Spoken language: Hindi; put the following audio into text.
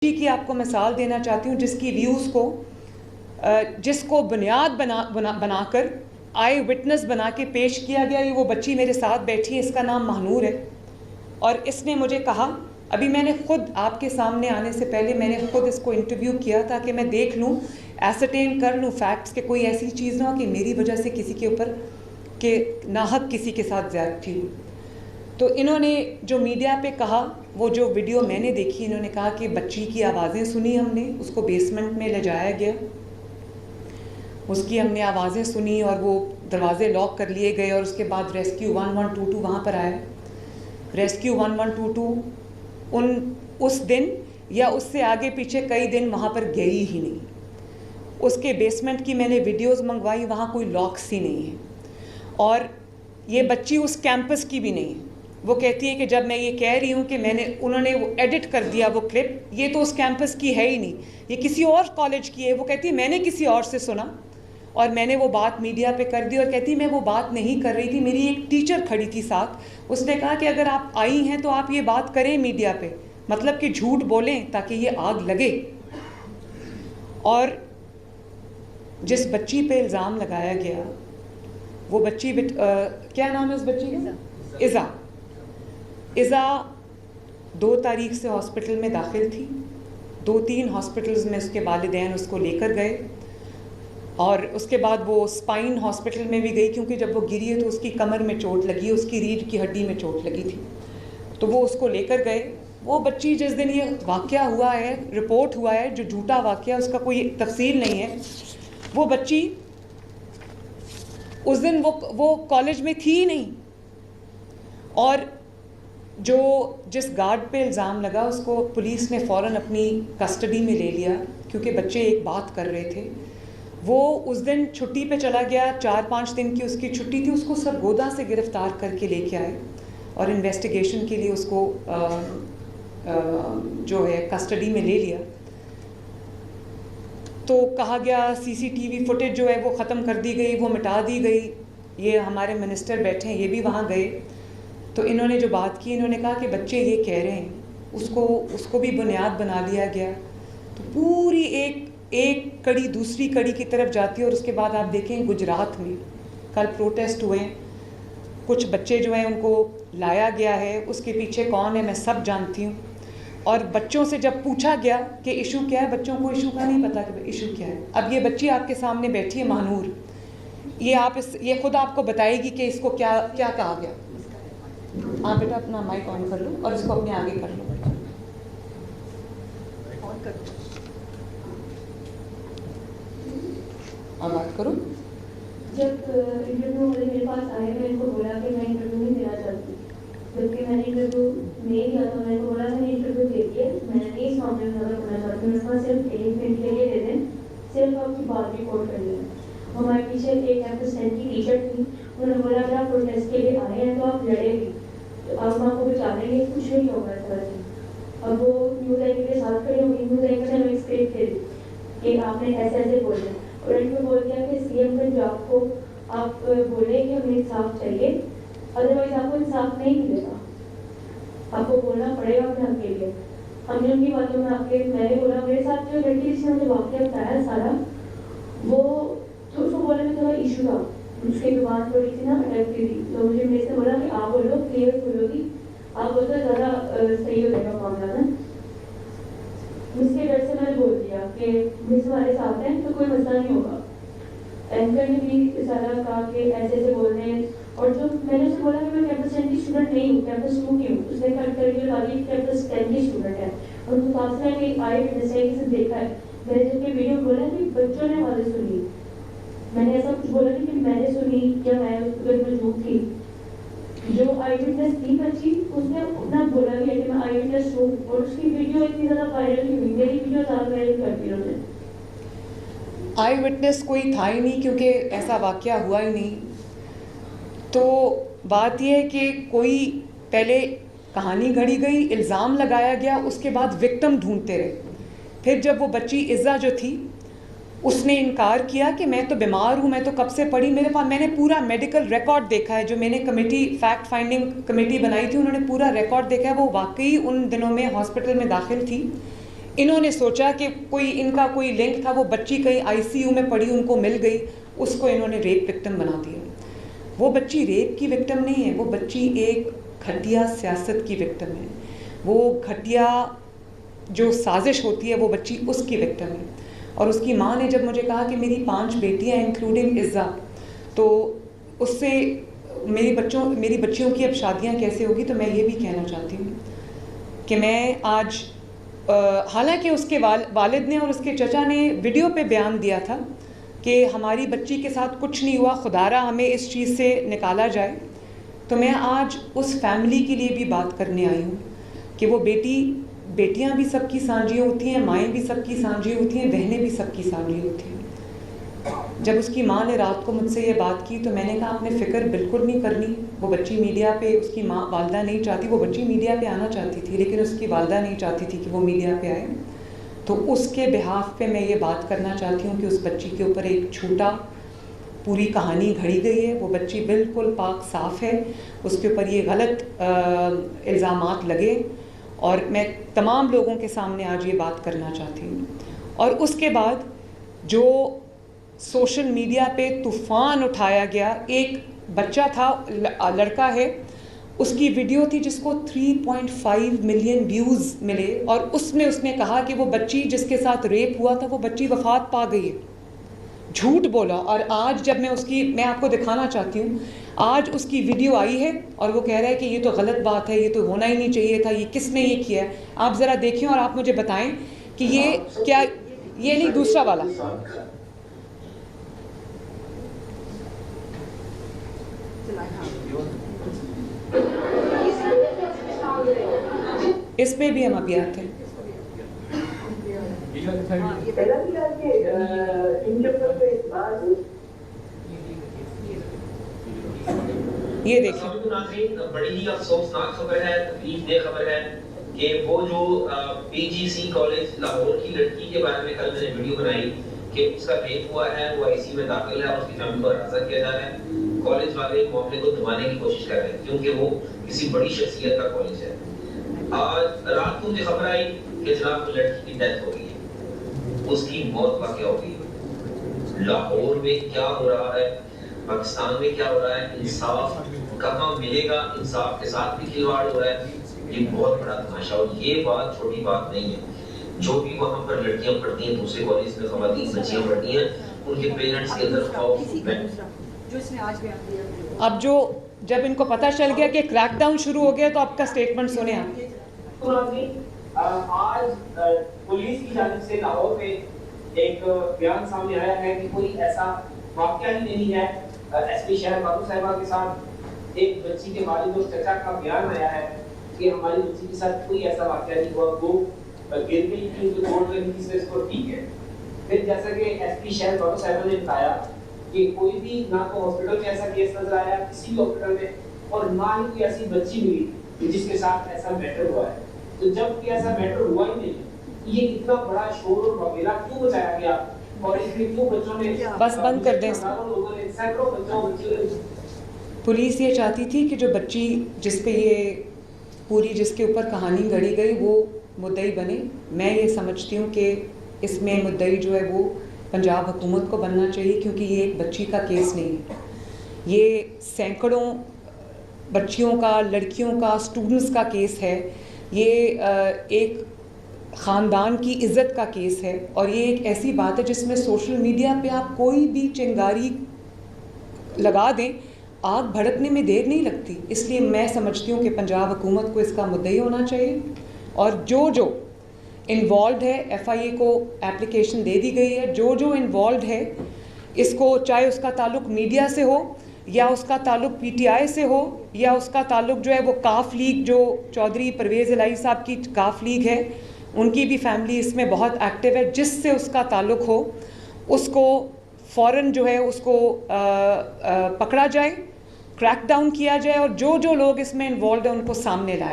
की आपको मिसाल देना चाहती हूँ जिसकी व्यूज़ को जिसको बुनियाद बनाकर आई विटनेस बना के पेश किया गया। ये वो बच्ची मेरे साथ बैठी है, इसका नाम महानूर है। और इसने मुझे कहा, अभी मैंने ख़ुद आपके सामने आने से पहले मैंने ख़ुद इसको इंटरव्यू किया ताकि मैं देख लूँ, एसरटेन कर लूँ फैक्ट्स के कोई ऐसी चीज़ ना हो कि मेरी वजह से किसी के ऊपर के नाहक किसी के साथ ज़्यादती हो। तो इन्होंने जो मीडिया पे कहा, वो जो वीडियो मैंने देखी, इन्होंने कहा कि बच्ची की आवाज़ें सुनी हमने, उसको बेसमेंट में ले जाया गया, उसकी हमने आवाज़ें सुनी और वो दरवाज़े लॉक कर लिए गए और उसके बाद रेस्क्यू 1122 वहाँ पर आया। रेस्क्यू 1122 उस दिन या उससे आगे पीछे कई दिन वहाँ पर गई ही नहीं। उसके बेसमेंट की मैंने वीडियोज़ मंगवाई, वहाँ कोई लॉक्स ही नहीं है और ये बच्ची उस कैंपस की भी नहीं है। वो कहती है कि जब मैं ये कह रही हूँ कि उन्होंने वो एडिट कर दिया वो क्लिप, ये तो उस कैंपस की है ही नहीं, ये किसी और कॉलेज की है। वो कहती है मैंने किसी और से सुना और मैंने वो बात मीडिया पे कर दी और कहती मैं वो बात नहीं कर रही थी, मेरी एक टीचर खड़ी थी साथ, उसने कहा कि अगर आप आई हैं तो आप ये बात करें मीडिया पे, मतलब कि झूठ बोलें ताकि ये आग लगे। और जिस बच्ची पे इल्ज़ाम लगाया गया वो बच्ची क्या नाम है उस बच्ची का? इज़ा 2 तारीख से हॉस्पिटल में दाखिल थी। 2-3 हॉस्पिटल्स में उसके वालिदैन उसको लेकर गए और उसके बाद वो स्पाइन हॉस्पिटल में भी गई क्योंकि जब वो गिरी है तो उसकी कमर में चोट लगी, उसकी रीढ़ की हड्डी में चोट लगी थी, तो वो उसको लेकर गए। वो बच्ची जिस दिन ये वाक़या हुआ है, रिपोर्ट हुआ है, जो झूठा वाक़या उसका कोई तफसील नहीं है, वो बच्ची उस दिन वो कॉलेज में थी ही नहीं। और जिस गार्ड पे इल्ज़ाम लगा उसको पुलिस ने फ़ौरन अपनी कस्टडी में ले लिया क्योंकि बच्चे एक बात कर रहे थे। वो उस दिन छुट्टी पे चला गया, 4-5 दिन की उसकी छुट्टी थी, उसको सरगोदा से गिरफ़्तार करके लेके आए और इन्वेस्टिगेशन के लिए उसको जो है कस्टडी में ले लिया। तो कहा गया सीसीटीवी फुटेज जो है वो ख़त्म कर दी गई, वो मिटा दी गई। ये हमारे मिनिस्टर बैठे हैं, ये भी वहाँ गए। तो इन्होंने जो बात की, इन्होंने कहा कि बच्चे ये कह रहे हैं, उसको भी बुनियाद बना लिया गया। तो पूरी एक कड़ी दूसरी कड़ी की तरफ जाती है। और उसके बाद आप देखें गुजरात में कल प्रोटेस्ट हुए, कुछ बच्चे जो हैं उनको लाया गया है, उसके पीछे कौन है मैं सब जानती हूँ। और बच्चों से जब पूछा गया कि इशू क्या है, बच्चों को इशू का नहीं पता कि इशू क्या है। अब ये बच्ची आपके सामने बैठी है महानूर, ये खुद आपको बताएगी कि इसको क्या क्या कहा गया। आप बेटा अपना माइक ऑन कर लो और इसको अपने आगे कर लो। और बात करो। जब इंटरव्यू वाले मेरे पास आए, मैं इनको बोला कि मैं इंटरव्यू नहीं देना चाहती, जबकि मैंने इंटरव्यू नहीं दिया। तो मैंने बोला मैंने इंटरव्यू दे दिया, मैंने इस मामले में ज़्यादा बोलना चाहती हूँ। मेरे पास सिर्फ 1 मिनट के लिए दे दें, सिर्फ आपकी बात रिकॉर्ड कर लें। हमारे पीछे एक कैंपस की टीचर थी, उन्होंने बोला अगर आप प्रोटेस्ट के लिए आए हैं तो आप लड़ेगी, तो आप माँ को बचा लेंगे, कुछ नहीं होगा इस तरह से। अब वो न्यूज़ एंकर के साथ खड़ी होगी, न्यूज़ एंकर ने हमें स्क्रिप्ट दे दी कि आपने ऐसे ऐसे बोलना, और इनको बोल दिया कि सीएम पंजाब को आप बोले कि हमें इंसाफ चाहिए, अदरवाइज आपको इंसाफ नहीं मिलेगा, आपको बोलना पड़ेगा अपने हक के लिए। हमने उनकी बातों में मैंने बोला, मेरे साथ जो लड़की जिसने मुझे वाक़या बताया सारा, वो तो उसको बोलने में थोड़ा इशू था, उसकी जुबान थोड़ी सी ना अटकती थी। तो मुझे मेरे से बोला कि आप बोलो, क्लियर बोलोगी, आप बोलते ज़्यादा सही हो जाएगा मामला ना। उसके डर से मैंने बोल दिया कि मिस हमारे साथ हैं तो कोई मसला नहीं होगा। एंकर ने भी सारा कहा कि ऐसे ऐसे बोल रहे हैं, और जो मैंने उससे बोला कि मैं कैंपस 10 की स्टूडेंट नहीं हूँ, कैंपस 2 की हूँ, उसने कट करके बता दी कैंपस 10 की स्टूडेंट है और मुतासरा के आए विटनेस है, किसी देखा है। मैंने जबकि वीडियो बोला कि बच्चों ने आवाज़ें सुनी, मैंने ऐसा कुछ बोला नहीं कि मैंने सुनी या मैं उसमें मौजूद थी। जो आई विटनेस थी बच्ची, उसने अपना बोला भी है कि मैं आई विटनेस हूँ, और उसकी वीडियो इतनी ज़्यादा वायरल नहीं हुई, मेरी वीडियो ज़्यादा वायरल कर दी उन्होंने। आई विटनेस कोई था ही नहीं क्योंकि ऐसा वाक़या हुआ ही नहीं। तो बात यह है कि कोई पहले कहानी घड़ी गई, इल्ज़ाम लगाया गया, उसके बाद विक्टिम ढूंढते रहे। फिर जब वो बच्ची इज़्ज़ा जो थी उसने इनकार किया कि मैं तो बीमार हूँ, मैं तो कब से पड़ी, मैंने पूरा मेडिकल रिकॉर्ड देखा है। जो मैंने कमेटी फैक्ट फाइंडिंग कमेटी बनाई थी, उन्होंने पूरा रिकॉर्ड देखा है। वो वाकई उन दिनों में हॉस्पिटल में दाखिल थी, इन्होंने सोचा कि इनका कोई लिंक था, वो बच्ची कहीं आईसीयू में पड़ी, उनको मिल गई, उसको इन्होंने रेप विक्टिम बना दिया। वो बच्ची रेप की विक्टिम नहीं है, वो बच्ची एक घटिया सियासत की विक्टिम है। वो घटिया जो साजिश होती है वो बच्ची उसकी विक्टिम है। और उसकी माँ ने जब मुझे कहा कि मेरी 5 बेटियां इंक्लूडिंग इज़्ज़ा, तो उससे मेरी बच्चियों की अब शादियां कैसे होगी, तो मैं ये भी कहना चाहती हूँ कि मैं आज हालांकि उसके वालिद ने और उसके चचा ने वीडियो पे बयान दिया था कि हमारी बच्ची के साथ कुछ नहीं हुआ, खुदारा हमें इस चीज़ से निकाला जाए, तो मैं आज उस फैमिली के लिए भी बात करने आई हूँ कि वो बेटियाँ भी सबकी सांझी होती हैं, माएँ भी सबकी सांझी होती हैं, बहनें भी सबकी सांझी होती हैं। जब उसकी माँ ने रात को मुझसे ये बात की तो मैंने कहा आपने फ़िक्र बिल्कुल नहीं करनी, वो बच्ची मीडिया पे, उसकी माँ वालदा नहीं चाहती, वो बच्ची मीडिया पे आना चाहती थी लेकिन उसकी वालदा नहीं चाहती थी कि वो मीडिया पे आए। तो उसके बिहाफ पे मैं ये बात करना चाहती हूँ कि उस बच्ची के ऊपर एक झूठा पूरी कहानी घड़ी गई है। वो बच्ची बिल्कुल पाक साफ़ है, उसके ऊपर ये गलत इल्ज़ामात लगे और मैं तमाम लोगों के सामने आज ये बात करना चाहती हूँ। और उसके बाद जो सोशल मीडिया पे तूफ़ान उठाया गया, एक बच्चा था, लड़का है, उसकी वीडियो थी जिसको 3.5 मिलियन व्यूज़ मिले और उसमें उसने कहा कि वो बच्ची जिसके साथ रेप हुआ था वो बच्ची वफ़ात पा गई है। झूठ बोला। और आज जब मैं आपको दिखाना चाहती हूँ, आज उसकी वीडियो आई है और वो कह रहा है कि ये तो गलत बात है, ये तो होना ही नहीं चाहिए था, ये किसने ये किया है। आप ज़रा देखें और आप मुझे बताएं कि ये क्या, ये नहीं, दूसरा वाला, इस पे भी हम अभी आते हैं। ये देखिए, बड़ी ही अफसोसनाक खबर है, तकलीफदेह खबर है कि वो जो पीजीसी कॉलेज लाहौर की लड़की के बारे में कल मैंने वीडियो बनाई कि उसका रेप हुआ है, वो आईसीयू में दाखिल है और उसकी फैमिली को हिरासत किया जा रहा है। कॉलेज वाले मामले को दबाने की कोशिश कर रहे हैं क्योंकि वो किसी बड़ी शख्सियत का कॉलेज है। आज रात को मुझे खबर आई कि जनाब वो लड़की की डेथ हो गई है, उसकी मौत वाक़या हो गई है। लाहौर में क्या हो रहा है, पाकिस्तान में क्या हो रहा है, इंसाफ कहाँ मिलेगा, इंसाफ के साथ भी खिलवाड़ हो रहा है, ये बहुत बड़ा तमाशा। और ये बात छोटी बात नहीं है। जो भी वहाँ पर लड़कियां पढ़ती हैं, दूसरे कॉलेज में खवातीन बच्चियां पढ़ती हैं, उनके पेरेंट्स के अंदर खौफ। अब जब इनको पता चल गया कि क्रैकडाउन शुरू हो गया तो आपका स्टेटमेंट सुने आप। आज पुलिस की जानिब से लाहौर में एक बयान सामने आया है कि कोई ऐसा वाकया ही नहीं है। एसपी शहर बाबू साहिबा के साथ एक बच्ची के वालिद और चचा का बयान आया है कि हमारी बच्ची के साथ कोई ऐसा वाकया नहीं हुआ, वो गिर गई थी, जो दौड़ रही थी, इसको ठीक है। फिर जैसा कि एसपी शहर बाबू साहिबा ने बताया कि कोई भी ना तो हॉस्पिटल में ऐसा केस नजर आया किसी भी हॉस्पिटल में, और ना ही कोई ऐसी बच्ची मिली जिसके साथ ऐसा मैटर हुआ है। तो जब कि ऐसा मैटर हुआ ही नहीं, ये इतना बड़ा शोर और वगैरह क्यों मचाया गया और इसमें क्यों बच्चों ने, बस बंद कर दें। लोगों ने, सैकड़ों बच्चों, पुलिस ये चाहती थी कि जो बच्ची जिस पे ये पूरी जिसके ऊपर कहानी गढ़ी गई वो मुद्दई बने। मैं ये समझती हूँ कि इसमें मुद्दई जो है वो पंजाब हुकूमत को बनना चाहिए, क्योंकि ये एक बच्ची का केस नहीं है, ये सैकड़ों बच्चियों का, लड़कियों का, स्टूडेंट्स का केस है। ये एक ख़ानदान की इज़्ज़त का केस है और ये एक ऐसी बात है जिसमें सोशल मीडिया पे आप कोई भी चिंगारी लगा दें, आग भड़कने में देर नहीं लगती। इसलिए मैं समझती हूँ कि पंजाब हुकूमत को इसका मुद्दई होना चाहिए और जो इन्वॉल्व है, एफआईए को एप्लीकेशन दे दी गई है, जो इन्वॉल्व है इसको, चाहे उसका ताल्लुक मीडिया से हो या उसका ताल्लुक पीटीआई से हो या उसका ताल्लुक जो है वो काफ लीग, जो चौधरी परवेज़ इलाही साहब की काफ लीग है, उनकी भी फैमिली इसमें बहुत एक्टिव है, जिससे उसका ताल्लुक हो उसको फ़ौरन जो है उसको पकड़ा जाए, क्रैकडाउन किया जाए और जो लोग इसमें इन्वॉल्व हैं उनको सामने लाया